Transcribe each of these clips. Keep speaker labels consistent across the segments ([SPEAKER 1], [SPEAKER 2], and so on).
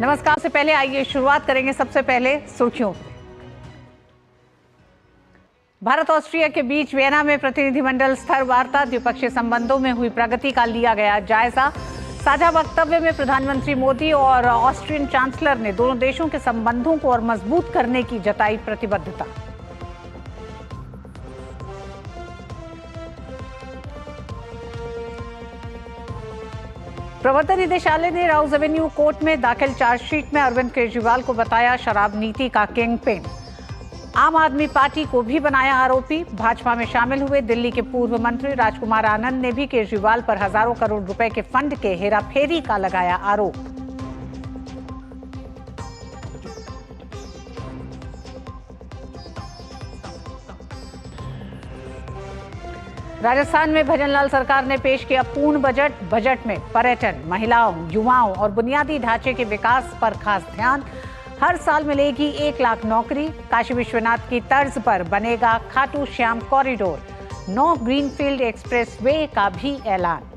[SPEAKER 1] नमस्कार। से पहले आइए शुरुआत करेंगे सबसे पहले सुर्खियों से। भारत ऑस्ट्रिया के बीच वियना में प्रतिनिधिमंडल स्तर वार्ता, द्विपक्षीय संबंधों में हुई प्रगति का लिया गया जायजा। साझा वक्तव्य में प्रधानमंत्री मोदी और ऑस्ट्रियन चांसलर ने दोनों देशों के संबंधों को और मजबूत करने की जताई प्रतिबद्धता। प्रवर्तन निदेशालय ने राउज एवेन्यू कोर्ट में दाखिल चार्जशीट में अरविंद केजरीवाल को बताया शराब नीति का किंग पिन। आम आदमी पार्टी को भी बनाया आरोपी। भाजपा में शामिल हुए दिल्ली के पूर्व मंत्री राजकुमार आनंद ने भी केजरीवाल पर हजारों करोड़ रुपए के फंड के हेराफेरी का लगाया आरोप। राजस्थान में भजनलाल सरकार ने पेश किया पूर्ण बजट में पर्यटन, महिलाओं, युवाओं और बुनियादी ढांचे के विकास पर खास ध्यान। हर साल मिलेगी 1 लाख नौकरी। काशी विश्वनाथ की तर्ज पर बनेगा Khatu Shyam corridor. 9 greenfield expressway का भी ऐलान।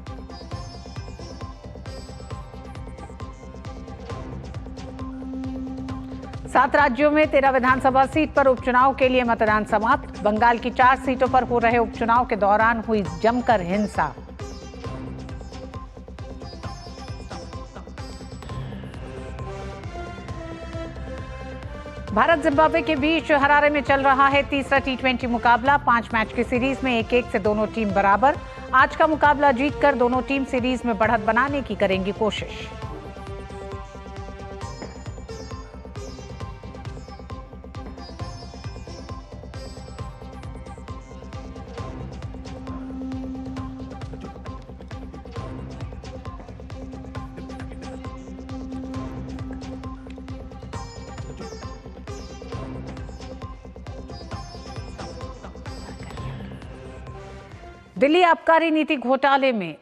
[SPEAKER 1] सात राज्यों में 13 विधानसभा सीट पर उपचुनाव के लिए मतदान समाप्त। बंगाल की 4 सीटों पर हो रहे उपचुनाव के दौरान हुई जमकर हिंसा। भारत जिम्बाब्वे के बीच हरारे में चल रहा है तीसरा T20 मुकाबला। 5 मैच की सीरीज में 1-1 से दोनों टीम बराबर। आज का मुकाबला जीतकर दोनों टीम सीरीज में बढ़त बनाने की करेंगी कोशिश। दिल्ली आबकारी नीति घोटाले में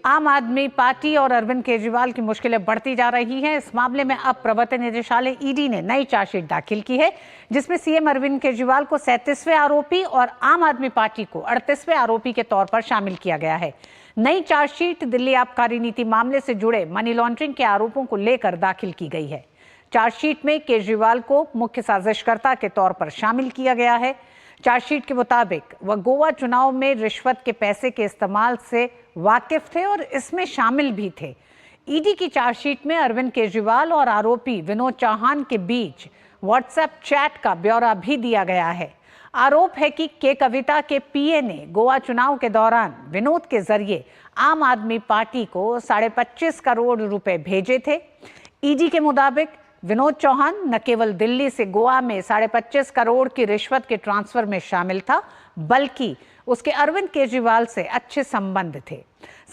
[SPEAKER 1] आम आदमी पार्टी और अरविंद केजरीवाल की मुश्किलें बढ़ती जा रही हैं। इस मामले में अब प्रवर्तन निदेशालय ईडी ने नई चार्जशीट दाखिल की है, जिसमें सीएम अरविंद केजरीवाल को 37वें आरोपी और आम आदमी पार्टी को 38वें आरोपी के तौर पर शामिल किया गया है। नई चार्जशीट दिल्ली आबकारी नीति मामले से जुड़े मनी लॉन्ड्रिंग के आरोपों को लेकर दाखिल की गई है। चार्जशीट में केजरीवाल को मुख्य साजिशकर्ता के तौर पर शामिल किया गया है। चार्जशीट के मुताबिक वह गोवा चुनाव में रिश्वत के पैसे के इस्तेमाल से वाकिफ थे और इसमें शामिल भी थे। ईडी की चार्जशीट में अरविंद केजरीवाल और आरोपी विनोद चौहान के बीच व्हाट्सएप चैट का ब्यौरा भी दिया गया है। आरोप है कि के कविता के पीए ने गोवा चुनाव के दौरान विनोद के जरिए आम आदमी पार्टी को 25.5 करोड़ रुपए भेजे थे। ईडी के मुताबिक विनोद चौहान न केवल दिल्ली से गोवा में 25.5 करोड़ की रिश्वत के ट्रांसफर में शामिल था, बल्कि उसके अरविंद केजरीवाल से अच्छे संबंध थे।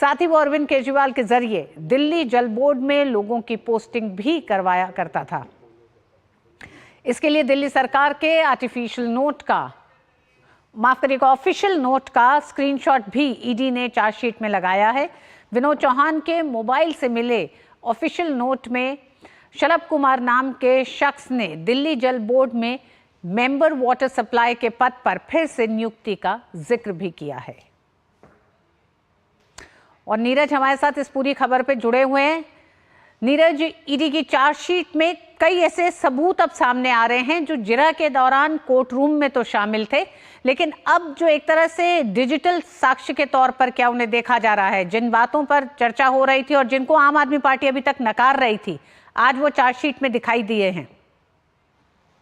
[SPEAKER 1] साथ ही वो अरविंद केजरीवाल के जरिए दिल्ली जल बोर्ड में लोगों की पोस्टिंग भी करवाया करता था। इसके लिए दिल्ली सरकार के ऑफिशियल नोट का स्क्रीनशॉट भी ईडी ने चार्जशीट में लगाया है। विनोद चौहान के मोबाइल से मिले ऑफिशियल नोट में शलभ कुमार नाम के शख्स ने दिल्ली जल बोर्ड में मेंबर वाटर सप्लाई के पद पर फिर से नियुक्ति का जिक्र भी किया है। और नीरज हमारे साथ इस पूरी खबर पे जुड़े हुए हैं। नीरज, ईडी की चार्जशीट में कई ऐसे सबूत अब सामने आ रहे हैं जो जिरह के दौरान कोर्ट रूम में तो शामिल थे, लेकिन अब जो एक तरह से डिजिटल साक्ष्य के तौर पर क्या उन्हें देखा जा रहा है, जिन बातों पर चर्चा हो रही थी और जिनको आम आदमी पार्टी अभी तक नकार रही थी, आज वो चार्जशीट में दिखाई दिए हैं।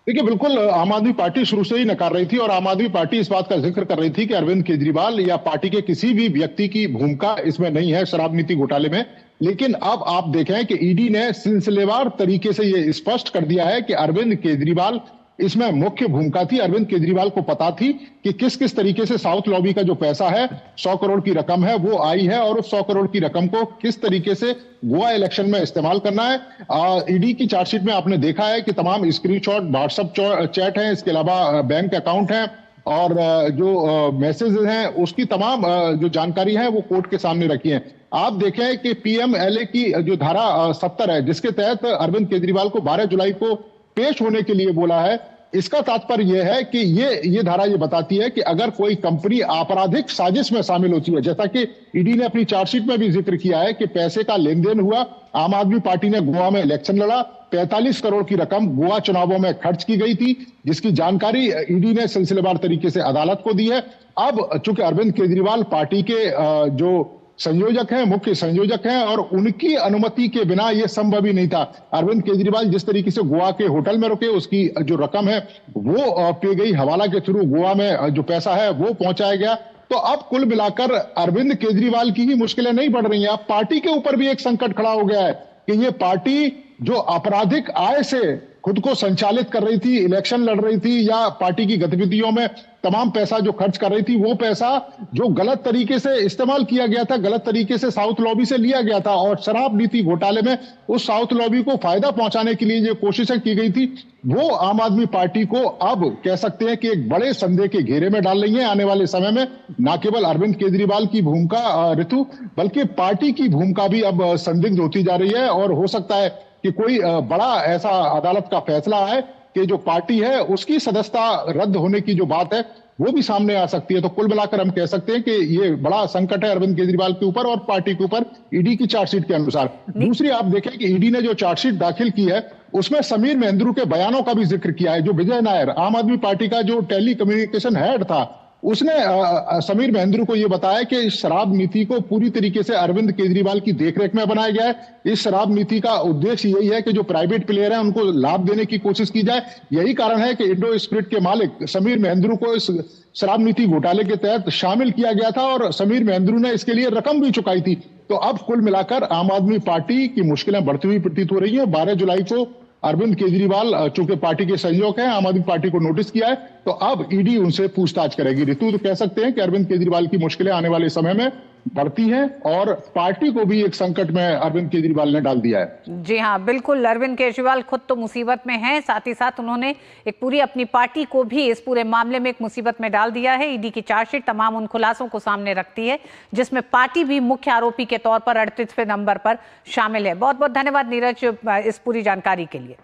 [SPEAKER 2] देखिए, बिल्कुल आम आदमी पार्टी शुरू से ही नकार रही थी और आम आदमी पार्टी इस बात का जिक्र कर रही थी कि अरविंद केजरीवाल या पार्टी के किसी भी व्यक्ति की भूमिका इसमें नहीं है शराब नीति घोटाले में। लेकिन अब आप देखें कि ईडी ने सिलसिलेवार तरीके से ये स्पष्ट कर दिया है कि अरविंद केजरीवाल इसमें मुख्य भूमिका थी। अरविंद केजरीवाल को पता थी कि किस किस तरीके से साउथ लॉबी का जो पैसा है, 100 करोड़ की रकम है, वो आई है और उस 100 करोड़ की रकम को किस तरीके से गोवा इलेक्शन में इस्तेमाल करना है। ईडी की चार्जशीट में आपने देखा है कि तमाम स्क्रीनशॉट, व्हाट्सएप चैट है, इसके अलावा बैंक अकाउंट है और जो मैसेजेस हैं उसकी तमाम जो जानकारी है वो कोर्ट के सामने रखी है। आप देखें कि पीएमएलए की जो धारा 70 है, जिसके तहत अरविंद केजरीवाल को 12 जुलाई को पेश होने के लिए बोला है, इसका तात्पर्य यह है कि ये धारा ये बताती है कि अगर कोई कंपनी आपराधिक साजिश में शामिल होती है, जैसा कि ईडी ने अपनी चार्जशीट में भी जिक्र किया है कि पैसे का लेन देन हुआ, आम आदमी पार्टी ने गोवा में इलेक्शन लड़ा, 45 करोड़ की रकम गोवा चुनावों में खर्च की गई थी, जिसकी जानकारी ईडी ने सिलसिलेवार तरीके से अदालत को दी है। अब चूंकि अरविंद केजरीवाल पार्टी के जो संयोजक हैं, मुख्य संयोजक हैं, और उनकी अनुमति के बिना यह संभव ही नहीं था। अरविंद केजरीवाल जिस तरीके से गोवा के होटल में रुके, उसकी जो रकम है वो पे गई, हवाला के थ्रू गोवा में जो पैसा है वो पहुंचाया गया। तो अब कुल मिलाकर अरविंद केजरीवाल की ही मुश्किलें नहीं बढ़ रही हैं, अब पार्टी के ऊपर भी एक संकट खड़ा हो गया है कि ये पार्टी जो आपराधिक आय से खुद को संचालित कर रही थी, इलेक्शन लड़ रही थी, या पार्टी की गतिविधियों में तमाम पैसा जो खर्च कर रही थी, वो पैसा जो गलत तरीके से इस्तेमाल किया गया था, गलत तरीके से साउथ लॉबी से लिया गया था, और शराब नीति घोटाले में उस साउथ लॉबी को फायदा पहुंचाने के लिए जो कोशिशें की गई थी, वो आम आदमी पार्टी को अब कह सकते हैं कि एक बड़े संदेह के घेरे में डाल रही है। आने वाले समय में न केवल अरविंद केजरीवाल की भूमिका ऋतु, बल्कि पार्टी की भूमिका भी अब संदिग्ध होती जा रही है, और हो सकता है कि कोई बड़ा ऐसा अदालत का फैसला है कि जो पार्टी है उसकी सदस्यता रद्द होने की जो बात है वो भी सामने आ सकती है। तो कुल मिलाकर हम कह सकते हैं कि ये बड़ा संकट है अरविंद केजरीवाल के ऊपर और पार्टी के ऊपर, ईडी की चार्जशीट के अनुसार। दूसरी आप देखें कि ईडी ने जो चार्जशीट दाखिल की है उसमें समीर महेंद्रू के बयानों का भी जिक्र किया है। जो विजय नायर, आम आदमी पार्टी का जो टेली कम्युनिकेशन हेड था, उसने समीर महेंद्रू को यह बताया कि इस शराब नीति को पूरी तरीके से अरविंद केजरीवाल की देखरेख में बनाया गया है। इस शराब नीति का उद्देश्य यही है कि जो प्राइवेट प्लेयर हैं उनको लाभ देने की कोशिश की जाए। यही कारण है कि इंडो स्पिरिट के मालिक समीर महेंद्रू को इस शराब नीति घोटाले के तहत शामिल किया गया था, और समीर महेंद्रू ने इसके लिए रकम भी चुकाई थी। तो अब कुल मिलाकर आम आदमी पार्टी की मुश्किलें बढ़ती हुई प्रतीत हो रही है। 12 जुलाई को अरविंद केजरीवाल चूंकि पार्टी के सहयोग हैं, आम आदमी पार्टी को नोटिस किया है, तो अब ईडी उनसे पूछताछ करेगी। ऋतु, तो कह सकते हैं कि अरविंद केजरीवाल की मुश्किलें आने वाले समय में बढ़ती हैं, और पार्टी को भी एक संकट में अरविंद केजरीवाल ने डाल दिया है।
[SPEAKER 1] जी हाँ, बिल्कुल। अरविंद केजरीवाल खुद तो मुसीबत में हैं, साथ ही साथ उन्होंने एक पूरी अपनी पार्टी को भी इस पूरे मामले में एक मुसीबत में डाल दिया है। ईडी की चार्जशीट तमाम उन खुलासों को सामने रखती है जिसमें पार्टी भी मुख्य आरोपी के तौर पर 38वें नंबर पर शामिल है। बहुत बहुत धन्यवाद नीरज इस पूरी जानकारी के लिए।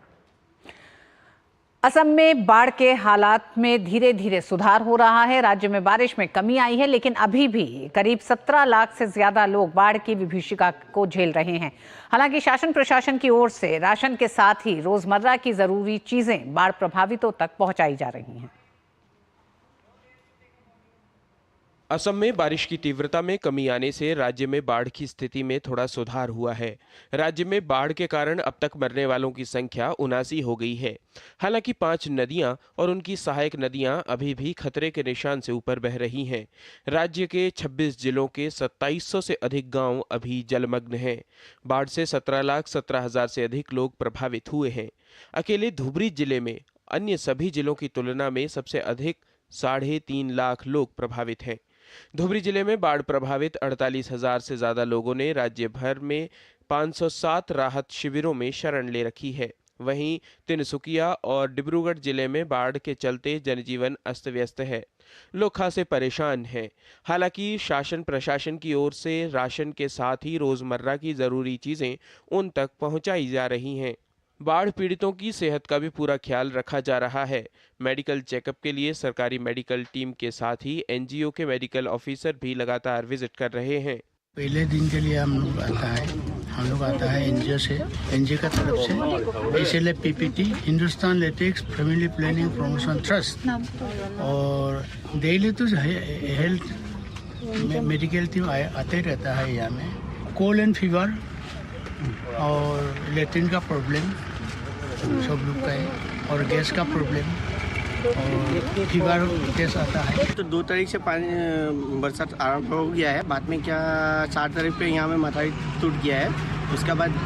[SPEAKER 1] असम में बाढ़ के हालात में धीरे धीरे सुधार हो रहा है। राज्य में बारिश में कमी आई है, लेकिन अभी भी करीब 17 लाख से ज्यादा लोग बाढ़ की विभीषिका को झेल रहे हैं। हालांकि शासन प्रशासन की ओर से राशन के साथ ही रोजमर्रा की जरूरी चीजें बाढ़ प्रभावितों तक पहुंचाई जा रही हैं।
[SPEAKER 3] असम में बारिश की तीव्रता में कमी आने से राज्य में बाढ़ की स्थिति में थोड़ा सुधार हुआ है। राज्य में बाढ़ के कारण अब तक मरने वालों की संख्या 79 हो गई है। हालांकि 5 नदियां और उनकी सहायक नदियां अभी भी खतरे के निशान से ऊपर बह रही हैं। राज्य के 26 जिलों के 2700 से अधिक गांव अभी जलमग्न हैं। बाढ़ से 17,17,000 से अधिक लोग प्रभावित हुए हैं। अकेले धुबरी जिले में अन्य सभी जिलों की तुलना में सबसे अधिक 3.5 लाख लोग प्रभावित हैं। धुबरी जिले में बाढ़ प्रभावित 48,000 से ज्यादा लोगों ने राज्य भर में 507 राहत शिविरों में शरण ले रखी है। वहीं तिनसुकिया और डिब्रूगढ़ जिले में बाढ़ के चलते जनजीवन अस्त व्यस्त है। लोग खासे परेशान हैं। हालांकि शासन प्रशासन की ओर से राशन के साथ ही रोजमर्रा की जरूरी चीजें उन तक पहुंचाई जा रही हैं। बाढ़ पीड़ितों की सेहत का भी पूरा ख्याल रखा जा रहा है। मेडिकल चेकअप के लिए सरकारी मेडिकल टीम के साथ ही एनजीओ के मेडिकल ऑफिसर भी लगातार विजिट कर रहे हैं।
[SPEAKER 4] पहले दिन के लिए हम लोग आता है एनजीओ से, एनजीओ का तरफ से इसलिए PPT Hindustan latex family planning promotion trust, और डेली तो हेल्थ मेडिकल टीम आते रहता है यहाँ में। कोल्ड एंड फीवर और लेट्रिन का प्रॉब्लम सब लोग का है, और गैस का प्रॉब्लम और फीवर केस आता है।
[SPEAKER 5] तो 2 तारीख से पानी बरसात आरंभ हो गया है। बाद में क्या 4 तारीख पे यहाँ में मथाई टूट गया है, उसके बाद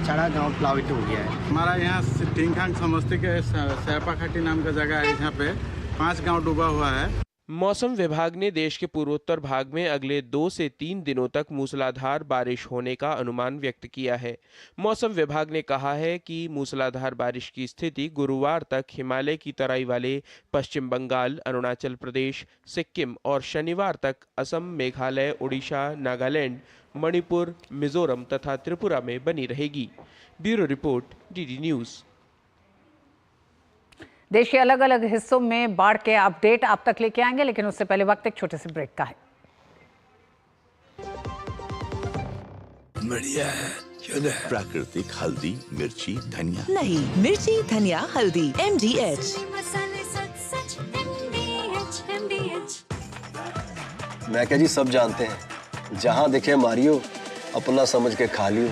[SPEAKER 5] सारा गांव प्लावित हो गया है।
[SPEAKER 6] हमारा यहाँ टिंगखांग समस्ती के सैपाखाटी नाम का जगह है, यहाँ पे 5 गांव डूबा हुआ है।
[SPEAKER 3] मौसम विभाग ने देश के पूर्वोत्तर भाग में अगले 2 से 3 दिनों तक मूसलाधार बारिश होने का अनुमान व्यक्त किया है। मौसम विभाग ने कहा है कि मूसलाधार बारिश की स्थिति गुरुवार तक हिमालय की तराई वाले पश्चिम बंगाल, अरुणाचल प्रदेश, सिक्किम और शनिवार तक असम, मेघालय, उड़ीसा, नागालैंड, मणिपुर, मिजोरम तथा त्रिपुरा में बनी रहेगी। Bureau report, DD news.
[SPEAKER 1] देश के अलग अलग हिस्सों में बाढ़ के अपडेट आप तक लेके आएंगे, लेकिन उससे पहले वक्त एक छोटे से ब्रेक का है।
[SPEAKER 7] बढ़िया है, प्राकृतिक हल्दी, मिर्ची, धनिया
[SPEAKER 8] नहीं, मिर्ची, धनिया, हल्दी, MDH।
[SPEAKER 9] मैं क्या जी, सब जानते हैं, जहाँ दिखे मारियो, अपना समझ के खा लियो।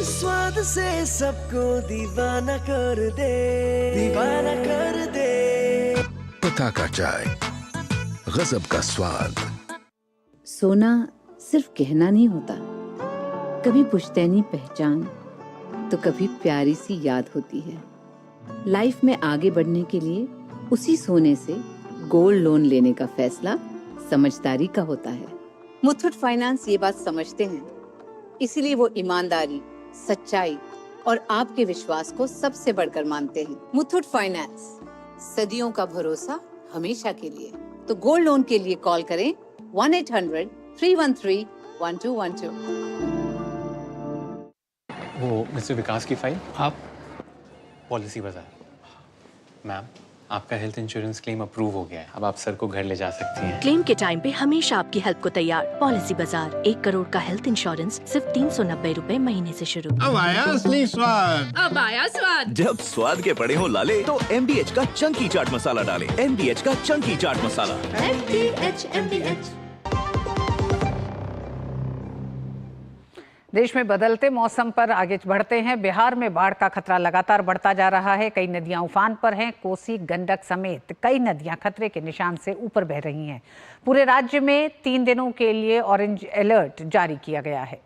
[SPEAKER 10] स्वाद से सबको दीवाना कर दे, दीवाना कर दे।
[SPEAKER 7] पता का चाय, गजब का स्वाद।
[SPEAKER 11] सोना सिर्फ गहना नहीं होता, कभी पुश्तैनी पहचान तो कभी प्यारी सी याद होती है। लाइफ में आगे बढ़ने के लिए उसी सोने से गोल्ड लोन लेने का फैसला समझदारी का होता है। मुथूट फाइनेंस ये बात समझते हैं, इसीलिए वो ईमानदारी, सच्चाई और आपके विश्वास को सबसे बढ़कर मानते हैं। मुथूट फाइनेंस, सदियों का भरोसा हमेशा के लिए। तो गोल्ड लोन के लिए कॉल करें 1-800-313-1212।
[SPEAKER 12] वो मिस्टर विकास की फाइल आप पॉलिसी बाजार। मैम, आपका हेल्थ इंश्योरेंस क्लेम अप्रूव हो गया है, अब आप सर को घर ले जा सकती हैं।
[SPEAKER 13] क्लेम के टाइम पे हमेशा आपकी हेल्प को तैयार। पॉलिसी बाजार, 1 करोड़ का हेल्थ इंश्योरेंस सिर्फ 390 रुपए महीने से शुरू।
[SPEAKER 6] अब आया असली स्वाद,
[SPEAKER 13] अब आया स्वाद।
[SPEAKER 14] जब स्वाद के पड़े हो लाले तो MDH का चंकी चाट मसाला डालें। MDH का चंकी चाट मसाला।
[SPEAKER 13] MDH।
[SPEAKER 1] देश में बदलते मौसम पर आगे बढ़ते हैं। बिहार में बाढ़ का खतरा लगातार बढ़ता जा रहा है। कई नदियां उफान पर हैं। कोसी, गंडक समेत कई नदियां खतरे के निशान से ऊपर बह रही हैं। पूरे राज्य में 3 दिनों के लिए ऑरेंज अलर्ट जारी किया गया है।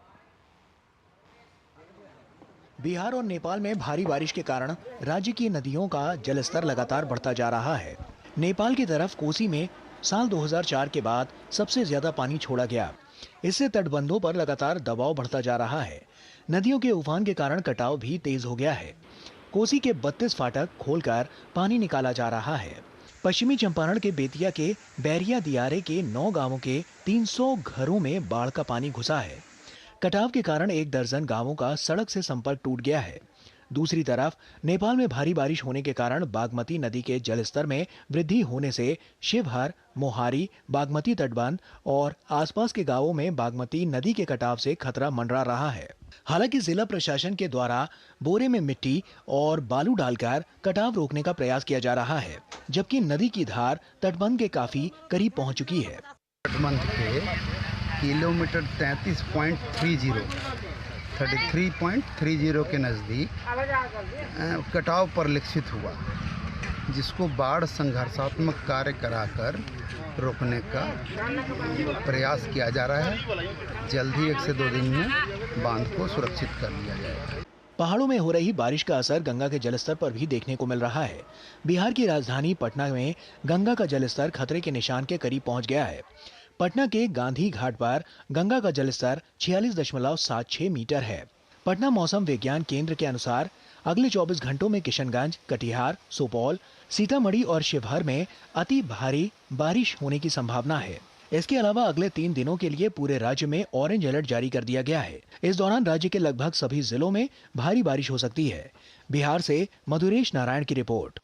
[SPEAKER 15] बिहार और नेपाल में भारी बारिश के कारण राज्य की नदियों का जलस्तर लगातार बढ़ता जा रहा है। नेपाल की तरफ कोसी में साल 2004 के बाद सबसे ज्यादा पानी छोड़ा गया। इससे तटबंधों पर लगातार दबाव बढ़ता जा रहा है। नदियों के उफान के कारण कटाव भी तेज हो गया है। कोसी के 32 फाटक खोलकर पानी निकाला जा रहा है। पश्चिमी चंपारण के बेतिया के बैरिया दियारे के 9 गांवों के 300 घरों में बाढ़ का पानी घुसा है। कटाव के कारण 1 दर्जन गांवों का सड़क से संपर्क टूट गया है। दूसरी तरफ नेपाल में भारी बारिश होने के कारण बागमती नदी के जलस्तर में वृद्धि होने से शिवहर, मोहारी, बागमती तटबंध और आसपास के गांवों में बागमती नदी के कटाव से खतरा मंडरा रहा है। हालांकि जिला प्रशासन के द्वारा बोरे में मिट्टी और बालू डालकर कटाव रोकने का प्रयास किया जा रहा है, जबकि नदी की धार तटबंध के काफी करीब पहुंच चुकी है।
[SPEAKER 16] तटबंध के किलोमीटर 33.30 के नज़दीक कटाव परिलक्षित हुआ, जिसको बाढ़ संघर्षात्मक कार्य कराकर रोकने का प्रयास किया जा रहा है। जल्द ही 1 से 2 दिन में बांध को सुरक्षित कर लिया जाएगा।
[SPEAKER 15] पहाड़ों में हो रही बारिश का असर गंगा के जलस्तर पर भी देखने को मिल रहा है। बिहार की राजधानी पटना में गंगा का जलस्तर खतरे के निशान के करीब पहुंच गया है। पटना के गांधी घाट पर गंगा का जलस्तर 46.76 मीटर है। पटना मौसम विज्ञान केंद्र के अनुसार अगले 24 घंटों में किशनगंज, कटिहार, सुपौल, सीतामढ़ी और शिवहर में अति भारी बारिश होने की संभावना है। इसके अलावा अगले 3 दिनों के लिए पूरे राज्य में ऑरेंज अलर्ट जारी कर दिया गया है। इस दौरान राज्य के लगभग सभी जिलों में भारी बारिश हो सकती है। बिहार से मधुरेश नारायण की रिपोर्ट।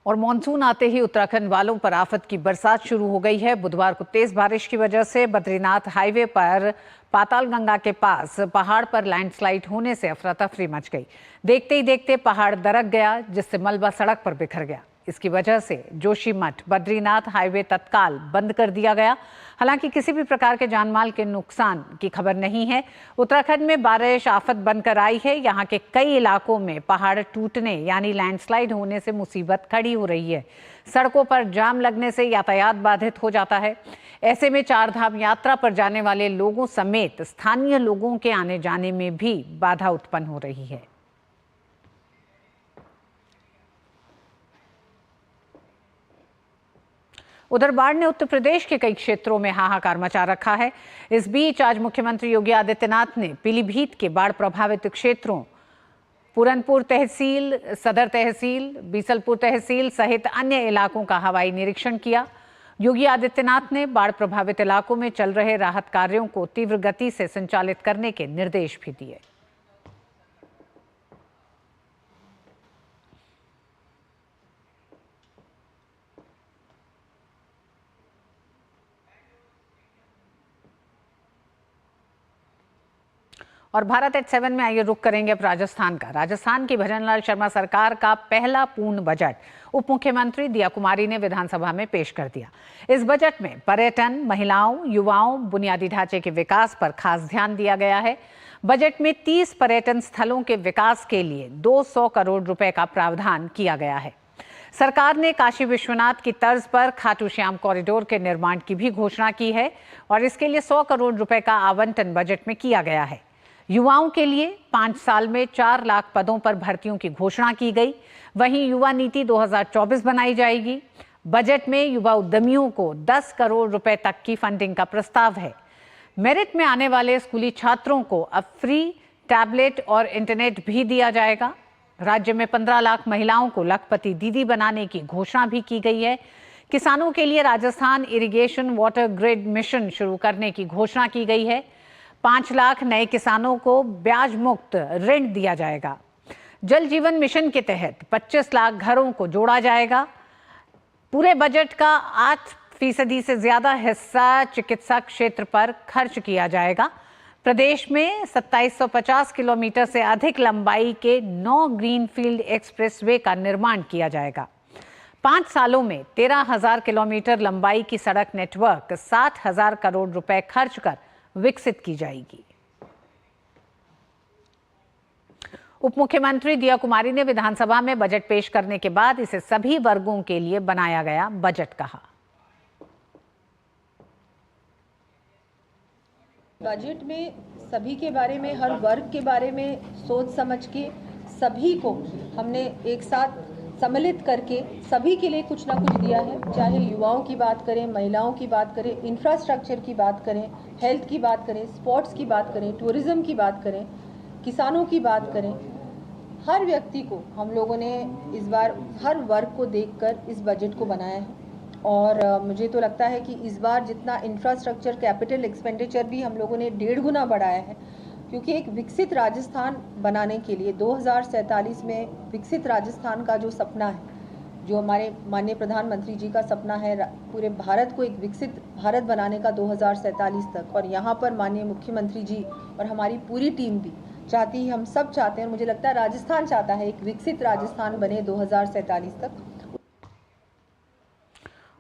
[SPEAKER 1] और मॉनसून आते ही उत्तराखंड वालों पर आफत की बरसात शुरू हो गई है। बुधवार को तेज बारिश की वजह से बद्रीनाथ हाईवे पर पातालगंगा के पास पहाड़ पर लैंडस्लाइड होने से अफरा तफरी मच गई। देखते ही देखते पहाड़ दरक गया, जिससे मलबा सड़क पर बिखर गया। इसकी वजह से जोशीमठ बद्रीनाथ हाईवे तत्काल बंद कर दिया गया। हालांकि किसी भी प्रकार के जानमाल के नुकसान की खबर नहीं है। उत्तराखंड में बारिश आफत बनकर आई है। यहाँ के कई इलाकों में पहाड़ टूटने यानी लैंडस्लाइड होने से मुसीबत खड़ी हो रही है। सड़कों पर जाम लगने से यातायात बाधित हो जाता है। ऐसे में 4 धाम यात्रा पर जाने वाले लोगों समेत स्थानीय लोगों के आने जाने में भी बाधा उत्पन्न हो रही है। उधर बाढ़ ने उत्तर प्रदेश के कई क्षेत्रों में हाहाकार मचा रखा है। इस बीच आज मुख्यमंत्री योगी आदित्यनाथ ने पीलीभीत के बाढ़ प्रभावित क्षेत्रों पूरनपुर तहसील, सदर तहसील, बीसलपुर तहसील सहित अन्य इलाकों का हवाई निरीक्षण किया। योगी आदित्यनाथ ने बाढ़ प्रभावित इलाकों में चल रहे राहत कार्यों को तीव्र गति से संचालित करने के निर्देश भी दिए। और भारत एट 7 में आइए रुक करेंगे अब राजस्थान का। राजस्थान की भजनलाल शर्मा सरकार का पहला पूर्ण बजट उप मुख्यमंत्री दिया कुमारी ने विधानसभा में पेश कर दिया। इस बजट में पर्यटन, महिलाओं, युवाओं, बुनियादी ढांचे के विकास पर खास ध्यान दिया गया है। बजट में 30 पर्यटन स्थलों के विकास के लिए 200 करोड़ रुपए का प्रावधान किया गया है। सरकार ने काशी विश्वनाथ की तर्ज पर खाटू श्याम कॉरिडोर के निर्माण की भी घोषणा की है और इसके लिए 100 करोड़ रुपए का आवंटन बजट में किया गया है। युवाओं के लिए 5 साल में 4 लाख पदों पर भर्तियों की घोषणा की गई। वहीं युवा नीति 2024 बनाई जाएगी। बजट में युवा उद्यमियों को 10 करोड़ रुपए तक की फंडिंग का प्रस्ताव है। मेरिट में आने वाले स्कूली छात्रों को अब फ्री टैबलेट और इंटरनेट भी दिया जाएगा। राज्य में 15 लाख महिलाओं को लखपति दीदी बनाने की घोषणा भी की गई है। किसानों के लिए Rajasthan irrigation water grid mission शुरू करने की घोषणा की गई है। 5 लाख नए किसानों को ब्याज मुक्त ऋण दिया जाएगा। जल जीवन मिशन के तहत 25 लाख घरों को जोड़ा जाएगा। पूरे बजट का 8% से ज्यादा हिस्सा चिकित्सा क्षेत्र पर खर्च किया जाएगा। प्रदेश में 2750 किलोमीटर से अधिक लंबाई के 9 ग्रीनफील्ड एक्सप्रेसवे का निर्माण किया जाएगा। 5 सालों में 13,000 किलोमीटर लंबाई की सड़क नेटवर्क 60,000 करोड़ रुपए खर्च कर विकसित की जाएगी। उप मुख्यमंत्री दिया कुमारी ने विधानसभा में बजट पेश करने के बाद इसे सभी वर्गों के लिए बनाया गया बजट कहा।
[SPEAKER 17] बजट में सभी के बारे में, हर वर्ग के बारे में सोच समझ के सभी को हमने एक साथ सम्मिलित करके सभी के लिए कुछ ना कुछ दिया है। चाहे युवाओं की बात करें, महिलाओं की बात करें, इंफ्रास्ट्रक्चर की बात करें, हेल्थ की बात करें, स्पोर्ट्स की बात करें, टूरिज्म की बात करें, किसानों की बात करें, हर व्यक्ति को हम लोगों ने इस बार हर वर्ग को देखकर इस बजट को बनाया है। और मुझे तो लगता है कि इस बार जितना इंफ्रास्ट्रक्चर कैपिटल एक्सपेंडिचर भी हम लोगों ने 1.5 गुना बढ़ाया है, क्योंकि एक विकसित राजस्थान बनाने के लिए 2047 में विकसित राजस्थान का जो सपना है, जो हमारे माननीय प्रधानमंत्री जी का सपना है पूरे भारत को एक विकसित भारत बनाने का 2047 तक, और यहाँ पर माननीय मुख्यमंत्री जी और हमारी पूरी टीम भी चाहती है, हम सब चाहते हैं, मुझे लगता है राजस्थान चाहता है एक विकसित राजस्थान बने 2047 तक।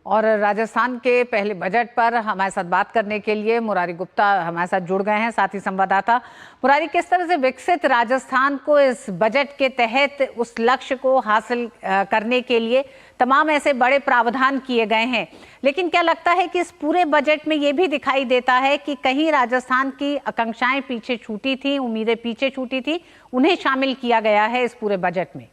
[SPEAKER 1] और राजस्थान के पहले बजट पर हमारे साथ बात करने के लिए मुरारी गुप्ता हमारे साथ जुड़ गए हैं, साथ ही संवाददाता। मुरारी, किस तरह से विकसित राजस्थान को इस बजट के तहत उस लक्ष्य को हासिल करने के लिए तमाम ऐसे बड़े प्रावधान किए गए हैं, लेकिन क्या लगता है कि इस पूरे बजट में ये भी दिखाई देता है कि कहीं राजस्थान की आकांक्षाएं पीछे छूटी थी, उम्मीदें पीछे छूटी थी, उन्हें शामिल किया गया है इस पूरे बजट में?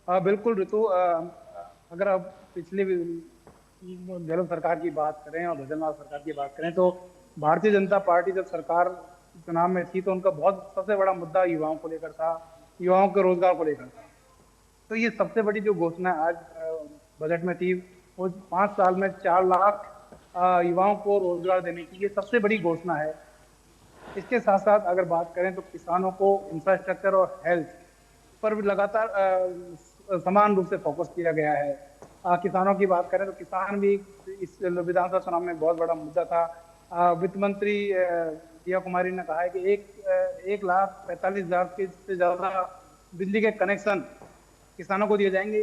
[SPEAKER 18] बिल्कुल ऋतु, अगर आप पिछली गहलोत सरकार की बात करें और भजनलाल सरकार की बात करें तो भारतीय जनता पार्टी जब सरकार चुनाव में थी तो उनका बहुत सबसे बड़ा मुद्दा युवाओं को लेकर था, युवाओं के रोजगार को लेकर था। तो ये सबसे बड़ी जो घोषणा आज बजट में थी वो 5 साल में 4 लाख युवाओं को रोजगार देने की, ये सबसे बड़ी घोषणा है। इसके साथ साथ अगर बात करें तो किसानों को इंफ्रास्ट्रक्चर और हेल्थ पर भी लगातार समान रूप से फोकस किया गया है। किसानों की बात करें तो किसान भी इस विधानसभा चुनाव में बहुत बड़ा मुद्दा था। वित्त मंत्री दिया कुमारी ने कहा है कि 1,45,000 से ज्यादा बिजली के कनेक्शन किसानों को दिए जाएंगे।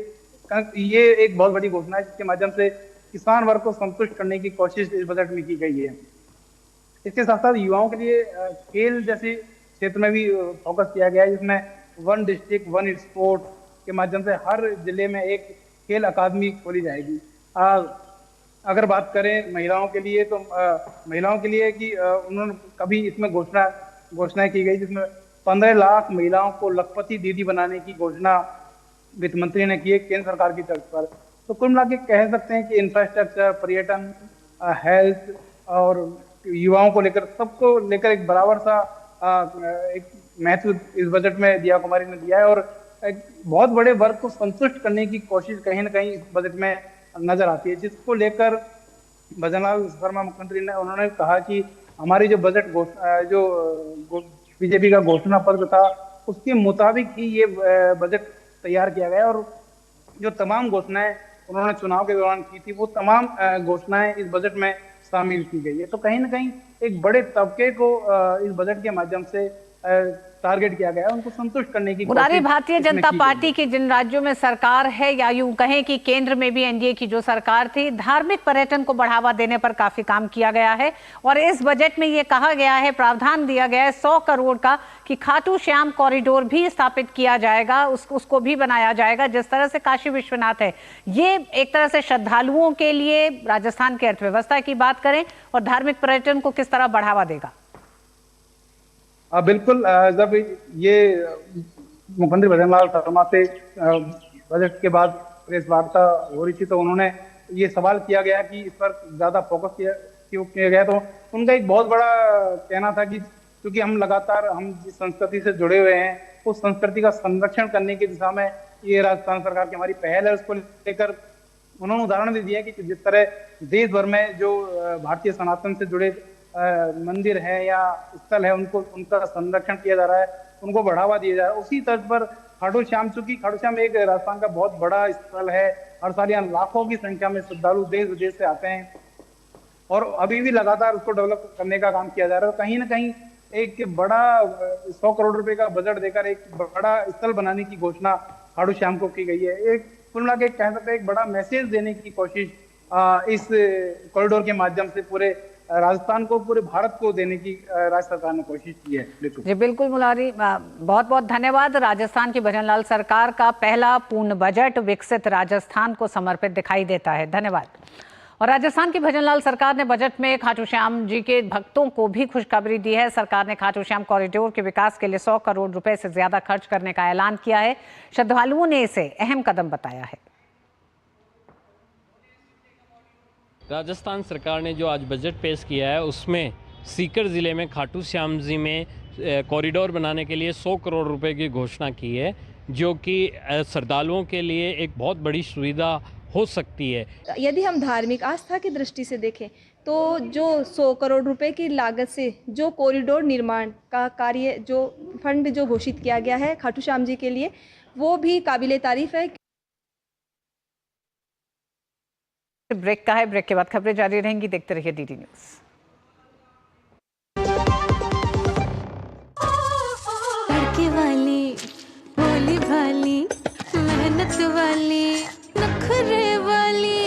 [SPEAKER 18] ये एक बहुत बड़ी घोषणा है जिसके माध्यम से किसान वर्ग को संतुष्ट करने की कोशिश इस बजट में की गई है। इसके साथ साथ युवाओं के लिए खेल जैसे क्षेत्र में भी फोकस किया गया है, जिसमें 1 डिस्ट्रिक्ट 1 स्पोर्ट के माध्यम से हर जिले में एक खेल अकादमी खोली जाएगी। अगर बात करें महिलाओं के लिए तो महिलाओं के लिए कि उन्होंने कभी इसमें घोषणाएं की गई जिसमें 15 लाख महिलाओं को लखपति दीदी बनाने की घोषणा वित्त मंत्री ने की है केंद्र सरकार की तर्ज पर। तो कुल मिला के कह सकते हैं कि इंफ्रास्ट्रक्चर, पर्यटन, हेल्थ और युवाओं को लेकर सबको लेकर एक बराबर सा एक महत्व इस बजट में दिया कुमारी ने दिया है और एक बहुत बड़े वर्ग को संतुष्ट करने की कोशिश कहीं ना कहीं इस बजट में नजर आती है, जिसको लेकर भजनलाल शर्मा मुख्यमंत्री ने उन्होंने कहा कि हमारी जो बजट जो बीजेपी का घोषणा पत्र था उसके मुताबिक ही ये बजट तैयार किया गया और जो तमाम घोषणाएं उन्होंने चुनाव के दौरान की थी वो तमाम घोषणाएं इस बजट में शामिल की गई है। तो कहीं ना कहीं एक बड़े तबके को इस बजट के माध्यम से टारगेट किया गया है, उनको संतुष्ट करने की
[SPEAKER 1] मुरारी, भारतीय
[SPEAKER 18] इसमें
[SPEAKER 1] जनता
[SPEAKER 18] की गई
[SPEAKER 1] पार्टी की जिन राज्यों में सरकार है, या यूं कहें कि केंद्र में भी एनडीए की जो सरकार थी, धार्मिक पर्यटन को बढ़ावा देने पर काफी काम किया गया है। और इस बजट में ये कहा गया है, प्रावधान दिया गया है 100 करोड़ का कि खाटू श्याम कॉरिडोर भी स्थापित किया जाएगा, उसको भी बनाया जाएगा। जिस तरह से काशी विश्वनाथ है, ये एक तरह से श्रद्धालुओं के लिए राजस्थान की अर्थव्यवस्था की बात करें और धार्मिक पर्यटन को किस तरह बढ़ावा देगा?
[SPEAKER 18] बिल्कुल, जब ये मुख्यमंत्री भजनलाल शर्मा से बजट के बाद प्रेस वार्ता हो रही थी तो उन्होंने ये सवाल किया गया कि इस पर ज्यादा फोकस किया गया, तो उनका एक बहुत बड़ा कहना था कि क्योंकि हम लगातार जिस संस्कृति से जुड़े हुए हैं उस संस्कृति का संरक्षण करने की दिशा में ये राजस्थान सरकार की हमारी पहल है। उसको लेकर उन्होंने उदाहरण भी दिया कि जिस तरह देश भर में जो भारतीय सनातन से जुड़े मंदिर है या स्थल है उनका संरक्षण किया जा रहा है, उनको बढ़ावा दिया जा रहा है। उसी तर्ज पर खाटू श्याम, चूंकि खाटू श्याम एक राजस्थान का बहुत बड़ा स्थल है, हर साल यहाँ लाखों की संख्या में श्रद्धालु देश विदेश से आते हैं और अभी भी लगातार उसको डेवलप करने का काम किया जा रहा है। कहीं ना कहीं एक बड़ा 100 करोड़ रुपए का बजट देकर एक बड़ा स्थल बनाने की घोषणा खाटू श्याम को की गई है। एक कुल मिला के कह सकते हैं एक बड़ा मैसेज देने की कोशिश इस कॉरिडोर के माध्यम से पूरे राजस्थान को, पूरे भारत को देने की राज्य सरकार ने कोशिश की है।
[SPEAKER 1] जी बिल्कुल मुरारी, बहुत बहुत धन्यवाद। राजस्थान की भजनलाल सरकार का पहला पूर्ण बजट विकसित राजस्थान को समर्पित दिखाई देता है। धन्यवाद। और राजस्थान की भजनलाल सरकार ने बजट में खाटू श्याम जी के भक्तों को भी खुशखबरी दी है। सरकार ने खाटू श्याम कॉरिडोर के विकास के लिए 100 करोड़ रुपए से ज्यादा खर्च करने का ऐलान किया है। श्रद्धालुओं ने इसे अहम कदम बताया है।
[SPEAKER 19] राजस्थान सरकार ने जो आज बजट पेश किया है उसमें सीकर ज़िले में खाटू श्याम जी में कॉरिडोर बनाने के लिए 100 करोड़ रुपए की घोषणा की है, जो कि श्रद्धालुओं के लिए एक बहुत बड़ी सुविधा हो सकती है।
[SPEAKER 20] यदि हम धार्मिक आस्था की दृष्टि से देखें तो जो 100 करोड़ रुपए की लागत से जो कॉरिडोर निर्माण का कार्य, जो फंड जो घोषित किया गया है खाटू श्याम जी के लिए, वो भी काबिले तारीफ है।
[SPEAKER 1] ब्रेक का है, ब्रेक के बाद खबरें जारी रहेंगी। देखते रहिए डीडी न्यूज।
[SPEAKER 21] तड़के वाली, भोली भाली, मेहनत वाली, नखरे वाली,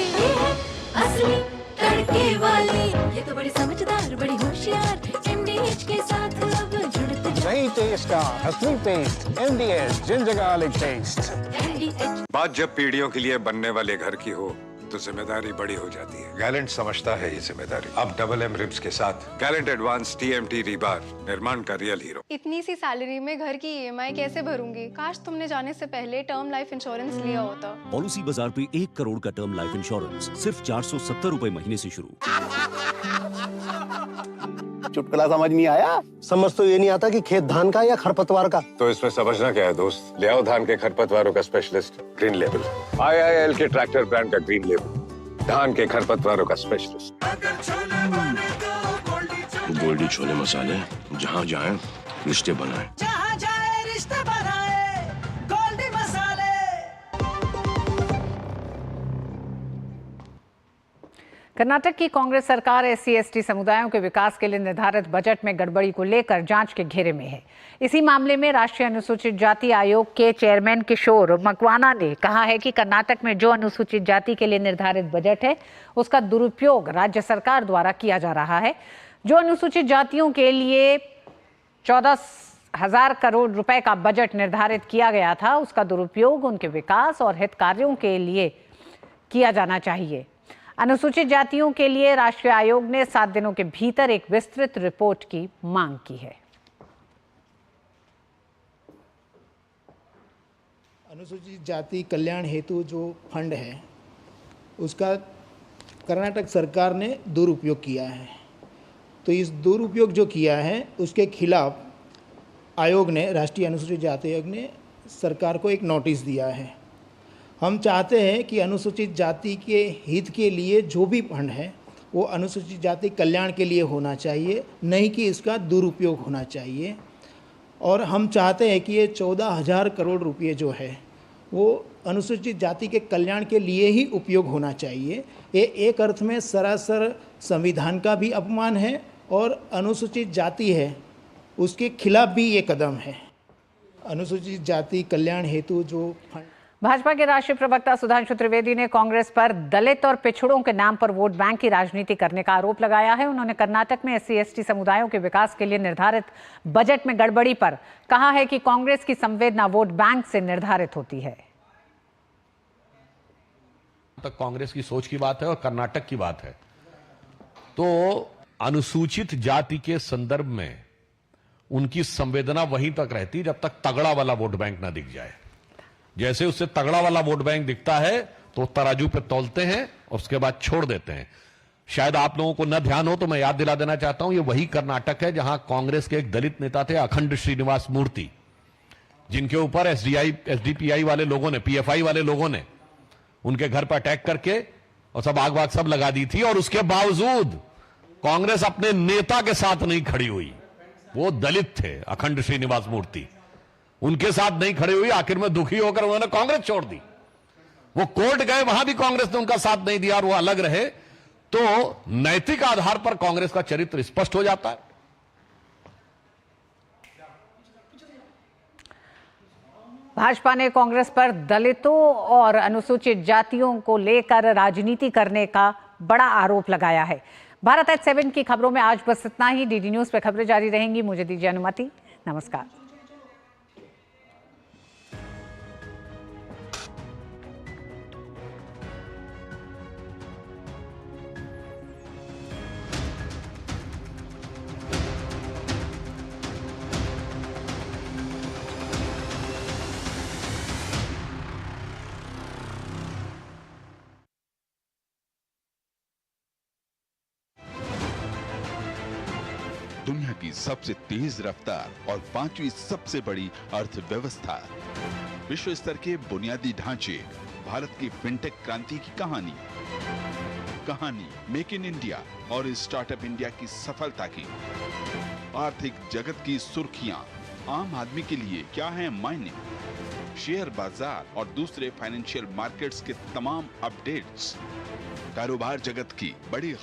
[SPEAKER 21] असली तड़के वाली, ये तो बड़ी समझदार, बड़ी होशियार, एमडीएच के साथ अब जुड़ते।
[SPEAKER 22] नई टेस्ट का असली taste, MDH ginger garlic taste.
[SPEAKER 23] बात जब पीढ़ियों के लिए बनने वाले घर की हो तो जिम्मेदारी बड़ी हो जाती है। गैलेंट समझता है ये जिम्मेदारी। अब डबल एम रिब्स के साथ गैलेंट एडवांस टीएमटी रीबार, निर्माण का रियल हीरो।
[SPEAKER 24] इतनी सी सैलरी में घर की ईएमआई कैसे भरूंगी? काश तुमने जाने से पहले टर्म लाइफ इंश्योरेंस लिया होता।
[SPEAKER 25] पॉलिसी बाजार पे 1 करोड़ का टर्म लाइफ इंश्योरेंस सिर्फ 470 रुपए महीने से शुरू।
[SPEAKER 9] चुटकुला समझ नहीं आया? समझ तो ये नहीं आता कि खेत धान का या खरपतवार का।
[SPEAKER 23] तो इसमें समझना क्या है दोस्त? ले आओ धान के खरपतवारों का स्पेशलिस्ट ग्रीन लेबल। IIL के ट्रैक्टर ब्रांड का ग्रीन लेबल, धान के खरपतवारों का स्पेशलिस्ट।
[SPEAKER 26] गोल्डी छोले मसाले, जहाँ जाए रिश्ते बनाए।
[SPEAKER 10] जहाँ जाए रिश्ते बनाए, गोल्डी मसाले।
[SPEAKER 1] कर्नाटक की कांग्रेस सरकार SC/ST समुदायों के विकास के लिए निर्धारित बजट में गड़बड़ी को लेकर जांच के घेरे में है। इसी मामले में राष्ट्रीय अनुसूचित जाति आयोग के चेयरमैन किशोर मकवाना ने कहा है कि कर्नाटक में जो अनुसूचित जाति के लिए निर्धारित बजट है उसका दुरुपयोग राज्य सरकार द्वारा किया जा रहा है। जो अनुसूचित जातियों के लिए 14,000 करोड़ रुपए का बजट निर्धारित किया गया था, उसका दुरुपयोग उनके विकास और हित कार्यों के लिए किया जाना चाहिए। अनुसूचित जातियों के लिए राष्ट्रीय आयोग ने 7 दिनों के भीतर एक विस्तृत रिपोर्ट की मांग की है।
[SPEAKER 27] अनुसूचित जाति कल्याण हेतु जो फंड है उसका कर्नाटक सरकार ने दुरुपयोग किया है। तो इस दुरुपयोग जो किया है उसके खिलाफ आयोग ने, राष्ट्रीय अनुसूचित जाति आयोग ने सरकार को एक नोटिस दिया है। हम चाहते हैं कि अनुसूचित जाति के हित के लिए जो भी फंड है वो अनुसूचित जाति कल्याण के लिए होना चाहिए, नहीं कि इसका दुरुपयोग होना चाहिए। और हम चाहते हैं कि ये 14,000 करोड़ रुपये जो है वो अनुसूचित जाति के कल्याण के लिए ही उपयोग होना चाहिए। ये एक अर्थ में सरासर संविधान का भी अपमान है और अनुसूचित जाति है उसके खिलाफ भी ये कदम है। अनुसूचित जाति कल्याण हेतु जो
[SPEAKER 1] भाजपा के राष्ट्रीय प्रवक्ता सुधांशु त्रिवेदी ने कांग्रेस पर दलित और पिछड़ों के नाम पर वोट बैंक की राजनीति करने का आरोप लगाया है। उन्होंने कर्नाटक में SC/ST समुदायों के विकास के लिए निर्धारित बजट में गड़बड़ी पर कहा है कि कांग्रेस की संवेदना वोट बैंक से निर्धारित होती है।
[SPEAKER 2] तक कांग्रेस की सोच की बात है और कर्नाटक की बात है, तो अनुसूचित जाति के संदर्भ में उनकी संवेदना वहीं तक रहती जब तक तगड़ा वाला वोट बैंक ना दिख जाए। जैसे उससे तगड़ा वाला वोट बैंक दिखता है तो तराजू पे तौलते हैं और उसके बाद छोड़ देते हैं। शायद आप लोगों को न ध्यान हो तो मैं याद दिला देना चाहता हूं, ये वही कर्नाटक है जहां कांग्रेस के एक दलित नेता थे अखंड श्रीनिवास मूर्ति, जिनके ऊपर SDPI वाले लोगों ने, PFI वाले लोगों ने उनके घर पर अटैक करके और सब आग वाग सब लगा दी थी, और उसके बावजूद कांग्रेस अपने नेता के साथ नहीं खड़ी हुई। वो दलित थे अखंड श्रीनिवास मूर्ति, उनके साथ नहीं खड़े हुई। आखिर में दुखी होकर उन्होंने कांग्रेस छोड़ दी। वो कोर्ट गए, वहां भी कांग्रेस ने उनका साथ नहीं दिया और वो अलग रहे। तो नैतिक आधार पर कांग्रेस का चरित्र स्पष्ट हो जाता है।
[SPEAKER 1] भाजपा ने कांग्रेस पर दलितों और अनुसूचित जातियों को लेकर राजनीति करने का बड़ा आरोप लगाया है। भारत एट 7 की खबरों में आज बस इतना ही। DD न्यूज पे खबरें जारी रहेंगी। मुझे दीजिए अनुमति। नमस्कार।
[SPEAKER 3] दुनिया की सबसे तेज रफ्तार और 5वीं सबसे बड़ी अर्थव्यवस्था, विश्व स्तर के बुनियादी ढांचे, भारत की फिनटेक क्रांति की कहानी मेक इन इंडिया और स्टार्टअप इंडिया की सफलता की, आर्थिक जगत की सुर्खियां, आम आदमी के लिए क्या है मायने, शेयर बाजार और दूसरे फाइनेंशियल मार्केट्स के तमाम अपडेट्स, कारोबार जगत की बड़ी